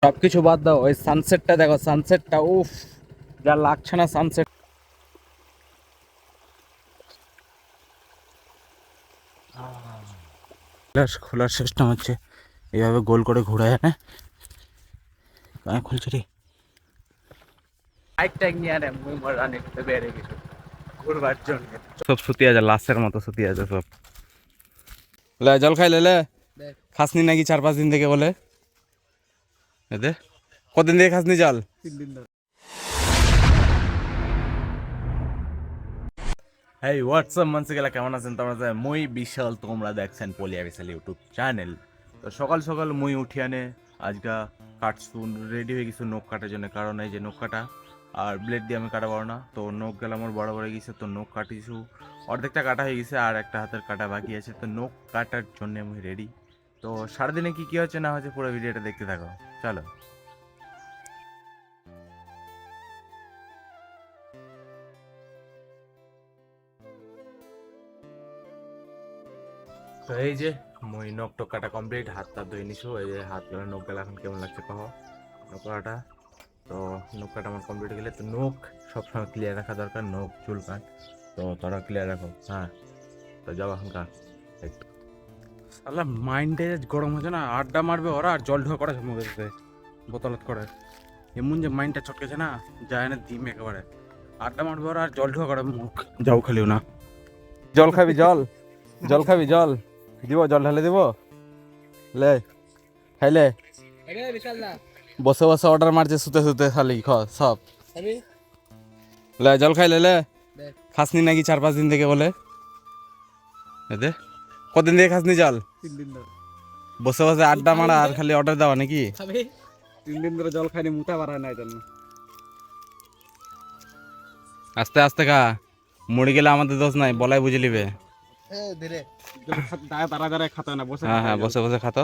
সবকিছু বাদ দাও, ওই সানসেটটা দেখো, সানসেটটা উফ, যা লাগছে না সানসেট। খোলার সিস্টেম হচ্ছে এইভাবে গোল করে ঘোরা যায় না। খুলছে রে বাইকটা নিয়ে আনে মুই মরা নিতে বেড়ে গেছে ঘুরবার জন্য। সব সুতি আছে, লাশের মতো সুতি আছে সব। লে জল খাই লে, খাসনি নাকি 4-5 দিন থেকে বলে। এতে কদিন থেকে খাসনি জল? 3 দিন ধরে। হেই হোয়াটসঅ্যাপ মানসিকেলা, কেমন আছেন তোমরা? মুই বিশাল, তোমরা দেখছেন পলিয়া বিশাল ইউটিউব চ্যানেল। তো সকাল সকাল মুই উঠি আনে আজকা কাটছু, রেডি হয়ে গেছি নখ কাটার জন্য। কারণ এই যে নখ কাটা আর ব্লেড দিয়ে আমি কাটা পারো না, তো নখ গেলে আমার বড় বড় গেছে, তো নখ কাটিছু। অর্ধেকটা কাটা হয়ে গেছে আর একটা হাতের কাটা বাকি আছে, তো নখ কাটার জন্য আমি রেডি। তো সারাদিনে কি কি হচ্ছে না হচ্ছে পুরো ভিডিওটা দেখতে থাকো, চলো। তো এই যে মুই নখ টক কাটা কমপ্লিট, হাত টাত ধুয়ে নিছো। এই যে হাত গেলা নখ গেলা এখন কেমন লাগছে কহ নখ কাটা। তো নখ কাটা আমার কমপ্লিট গেলে, তো নখ সবসময় ক্লিয়ার রাখা দরকার, নখ চুল কাট তো তোরা ক্লিয়ার রাখো। হ্যাঁ, তো যাও এখনকার একটু সালা মাইন্ডে গরম হচ্ছে না, আড্ডা মারবে ওরা আর জল ঢোয়া করা মুখে বোতলত করে। এমন যে মাইন্ডটা চটকেছে না, যায় না দিম একেবারে। আড্ডা মারবে ওরা আর জল ঢোয়া করে মুখ। যাও খালিও না, জল খাবি জল, জল খাবি জল দিব, জল ঢালে দিব। লে খাইলে বসে বসে অর্ডার মারছে শুতে শুতে খালি সব। লে জল খাইলে লে, খাসনি নাকি 4-5 দিন থেকে বলে। এতে কদিন থেকে খাসনি জল? 3 দিন ধরে। বসে বসে আড্ডা মারা আর খালি অর্ডার দেওয়া নাকি? 3 দিন ধরে জল খাইনি, মুতা বাড়ায় নাই জন্য। আস্তে আস্তে খা, মরে গেলে আমাদের দোষ নাই, বলাই বুঝে লিবে। দাঁড়া দাঁড়ায় খাতো না, বসে। হ্যাঁ হ্যাঁ, বসে বসে খাতো।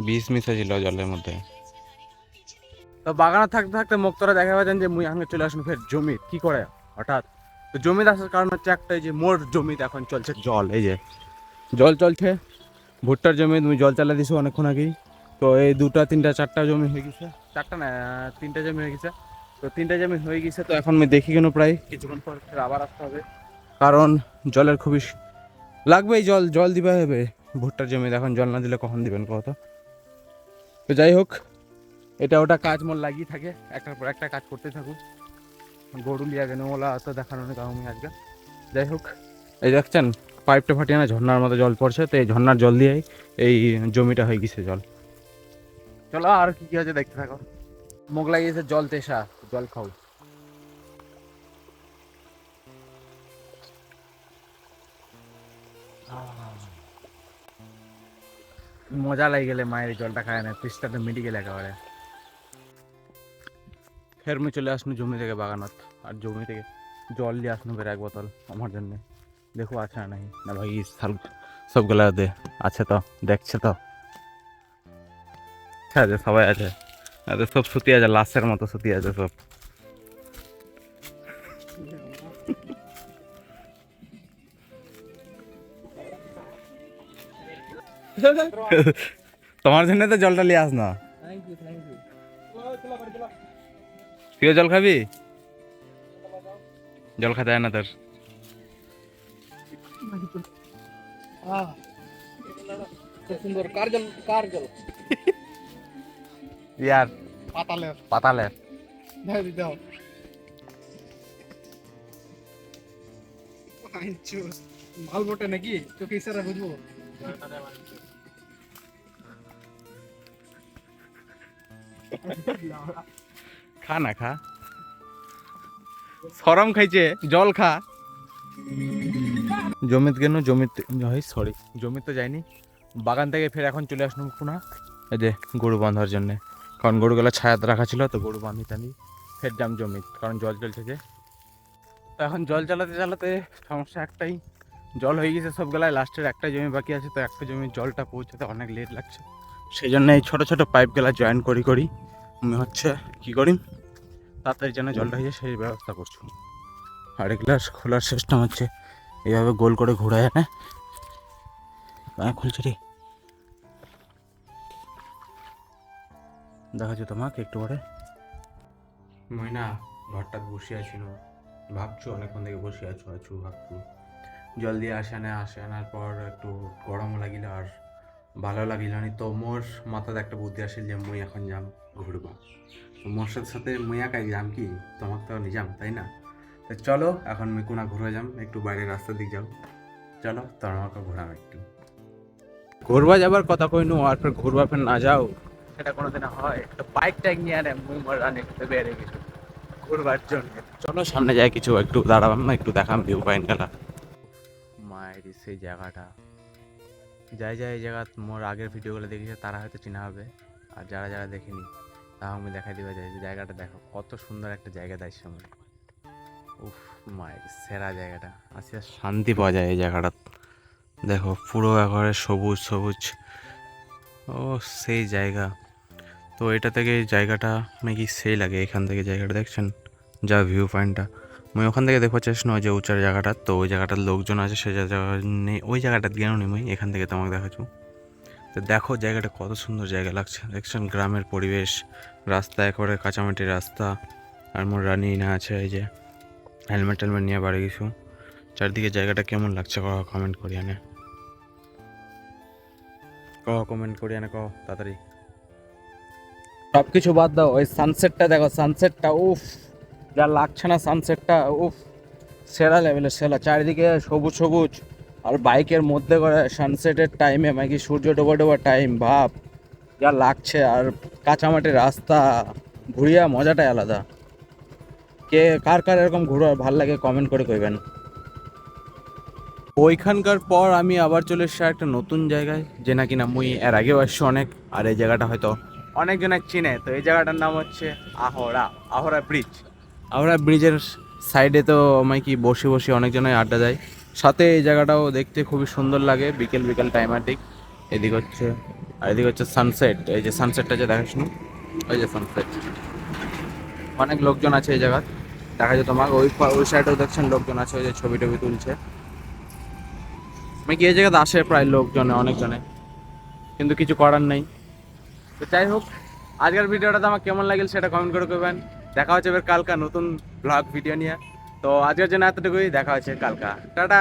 বিষ মিশাইছিল জলের মধ্যে। তো বাগানে থাকতে থাকতে মুক্তরা দেখা পাচ্ছেন যে মুই আগে চলে আসুন ফের জমি কি করে হঠাৎ। তো জমিতে আসার কারণ হচ্ছে একটাই, যে মোর জমিতে এখন চলছে জল। এই যে জল চলছে ভুট্টার জমি, তুমি জল চালা দিছো অনেকক্ষণ আগেই। তো এই 2-3-4টা জমি হয়ে গেছে, 4টা না 3টা জমি হয়ে গেছে। তো 3টা জমি হয়ে গেছে, তো এখন আমি দেখি কেন প্রায় কিছুক্ষণ পর ফের আবার আসতে হবে, কারণ জলের খুবই লাগবে। জল জল দিবা হবে ভুট্টার জমিতে, এখন জল না দিলে কখন দিবেন কত। তো যাই হোক, এটা ওটা কাজ মোর লাগিয়ে থাকে, একটার পর একটা কাজ করতে থাকুক। গরু লিয়া কেন ওলা তো দেখানো নেই আমি আজকে। যাই হোক, এই দেখছেন পাইপটা ফাটিয়ে না ঝর্নার মতো জল পড়ছে, তো এই ঝর্নার জল দিয়েই এই জমিটা হয়ে গেছে জল। চলো আর কি কি আছে দেখতে থাকো। মুখ লাগিয়েছে জল তেসা, জল খাও। মজা লাগে গেলে মায়ের জলটা খায় না, তৃষ্ণাটা মিটে গেলে একেবারে। ফের আমি চলে আসনু জমি থেকে বাগানত, আর জমি থেকে জল দিয়ে আসনু ফের 1 বোতল আমার জন্যে। দেখো আছে না নাকি না ভাই, সবগুলা দে আছে তো, দেখছে তো আছে, সবাই আছে। সব সুতি আছে, লাশের মতো সুতি আছে সব। তোমার জন্য তো জলটা নিয়ে আস না। তুইও জল খাবি? জল খাতে হয় না তোর? সুন্দর কার জল, কার জল ইয়ার পাতালের, পাতালের দাও। মাল বটে নাকি তোকে ইশারা বুঝবো। খা না খা, সরম খাইছে, জল খা। জমিতে কেন জমিতে, সরি জমিতে তো যাইনি, বাগান থেকে ফের এখন চলে আসলাম কোনা এই যে গরু বাঁধার জন্যে। কারণ গরুগুলো ছায়াতে রাখা ছিল, তো গরু বাঁধি টানি ফের যাম জমি, কারণ জল চলছে যে। তো এখন জল চালাতে চালাতে সমস্যা একটাই, জল হয়ে গেছে সবগুলায়, লাস্টের একটা জমি বাকি আছে, তো একটা জমির জলটা পৌঁছাতে অনেক লেট লাগছে। সেই জন্য এই ছোটো ছোটো পাইপগুলা জয়েন করি আমি হচ্ছে কী করি তাড়াতাড়ি যেন জলটা হয়ে যায় সেই ব্যবস্থা করছো। আর এগুলার খোলার সিস্টেম হচ্ছে এইভাবে গোল করে ঘোরা যায় না, খুলছে রে, দেখাচ্ছি তোমাকে একটু পরে। মই না ঘরটা বসে আছিল, ভাবছো অনেকক্ষণ থেকে বসে আছো ভাবছো জলদি আসে আনার পর একটু গরমও লাগিল আর ভালো লাগিল নি, তো মোর মাথাতে একটা বুদ্ধি আসিল যে মুই এখন যাম ঘুরবা। তো মোর সাথে সাথে মুই একাই যাম কি, তোমার তো নিজাম তাই না? তো চলো এখন মুই কোনা ঘুরে যাম, একটু বাইরের রাস্তার দিক যাও, চলো তোর আমাকে ঘোরাম একটু। ঘুরবা যাবার কথা কইনু আর ফের ঘুরবা ফের না যাও, সেটা কোনোদিন হয়? তো বাইক টাইক নিয়ে আনে মুই মোর রানে বেড়ে গেছি ঘুরবার জন্য। চলো সামনে যাই, কিছু একটু দাঁড়াবাম না, একটু দেখাম ভিউ পয়েন্ট গেলা। মায়ের সেই জায়গাটা, যাই যাই এই জায়গা মোর আগের ভিডিওগুলো দেখেছে তারা হয়তো চিনা হবে, আর যারা যারা দেখেনি তাও আমি দেখাই দিবে যে জায়গাটা দেখো কত সুন্দর একটা জায়গা দেয় সময়। উফ, মায়ের সেরা জায়গাটা, আজকে শান্তি পাওয়া যায় এই জায়গাটা। দেখো পুরো একবারে সবুজ সবুজ, ও সেই জায়গা। তো এটা থেকে এই জায়গাটা নাকি সেই লাগে, এখান থেকে জায়গাটা দেখছেন যা ভিউ পয়েন্টটা, আমি ওখান থেকে দেখবো চেষ্টা নয় যে উঁচার জায়গাটা, তো ওই জায়গাটার লোকজন আছে সে জায়গা নেই, ওই জায়গাটা গেও নি মই, এখান থেকে তোমাকে দেখাচ্ছি। তো দেখো জায়গাটা কত সুন্দর জায়গা লাগছে, দেখছেন গ্রামের পরিবেশ, রাস্তা একেবারে কাঁচামাটির রাস্তা, আর মোর রানী না আছে এই যে হেলমেট টেলমেট নিয়ে বাড়ি গেছু। চারদিকে জায়গাটা কেমন লাগছে কমেন্ট করি আনে, কমেন্ট করি আনে তাড়াতাড়ি। সব কিছু বাদ দাও, ওই সানসেটটা দেখো, সানসেটটা উফ, যা লাগছে না সানসেটটা, উফ সেরা লেভেলের সেরা, চারিদিকে সবুজ সবুজ, আর বাইকের মধ্যে করে সানসেটের টাইমে মানে কি সূর্য ডোবা ডোবা টাইম, ভাব যা লাগছে, আর কাঁচামাটির রাস্তা, ঘুরিয়া মজাটাই আলাদা। কে কার কার এরকম ঘুরা ভাল লাগে কমেন্ট করে কইবেন। ওইখানকার পর আমি আবার চলে এসেছি একটা নতুন জায়গায়, যে নাকি না মুই এর আগেও আসছি অনেক, আর এই জায়গাটা হয়তো অনেকজনে চিনে। তো এই জায়গাটার নাম হচ্ছে আহরা, আহরা ব্রিজ। আহরা ব্রিজের সাইডে তো আমি কি বসে বসে অনেকজনে আড্ডা দেয়, সাথে এই জায়গাটাও দেখতে খুবই সুন্দর লাগে বিকেল বিকেল টাইমের দিক। এদিক হচ্ছে, আর এদিক হচ্ছে সানসেট, এই যে সানসেটটা যে দেখাস না, ওই যে সানসেট। অনেক লোকজন আছে এই জায়গা, দেখা যায় তোমাকে ওই সাইডেও দেখছেন লোকজন আছে, ওই যে ছবি টবি তুলছে। আমি কি এই জায়গাতে আসে প্রায় লোকজনে অনেকজনে, কিন্তু কিছু করার নেই। তো যাই হোক, আজকের ভিডিওটা আমার কেমন লাগল সেটা কমেন্ট করে করবেন। দেখা হচ্ছে এবার কালকা নতুন ব্লগ ভিডিও নিয়ে। তো আজকের জন্য এতটুকুই, দেখা হচ্ছে কালকা, টাটা।